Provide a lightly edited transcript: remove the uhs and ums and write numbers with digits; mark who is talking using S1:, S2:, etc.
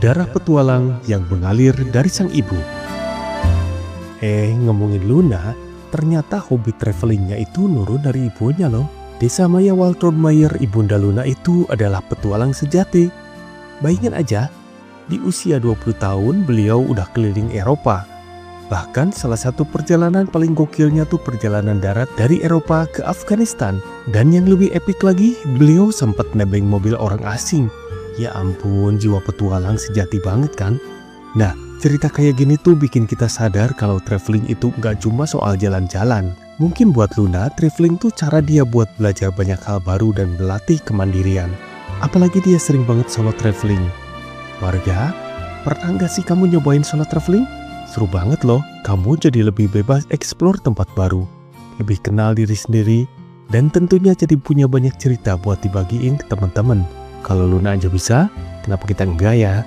S1: darah petualang yang mengalir dari sang ibu. Ngomongin Luna, ternyata hobi travelingnya itu nurun dari ibunya loh. Desa Maya Waldronmeyer, ibunda Luna itu adalah petualang sejati. Bayangin aja, di usia 20 tahun beliau udah keliling Eropa. Bahkan salah satu perjalanan paling gokilnya tuh perjalanan darat dari Eropa ke Afghanistan. Dan yang lebih epik lagi, beliau sempat nebeng mobil orang asing. Ya ampun, jiwa petualang sejati banget kan? Nah, cerita kayak gini tuh bikin kita sadar kalau traveling itu gak cuma soal jalan-jalan. Mungkin buat Luna, traveling tuh cara dia buat belajar banyak hal baru dan melatih kemandirian. Apalagi dia sering banget solo traveling. Warga, pernah gak sih kamu nyobain solo traveling? Seru banget loh, kamu jadi lebih bebas eksplor tempat baru, lebih kenal diri sendiri, dan tentunya jadi punya banyak cerita buat dibagiin ke teman-teman. Kalau Luna aja bisa, kenapa kita enggak ya?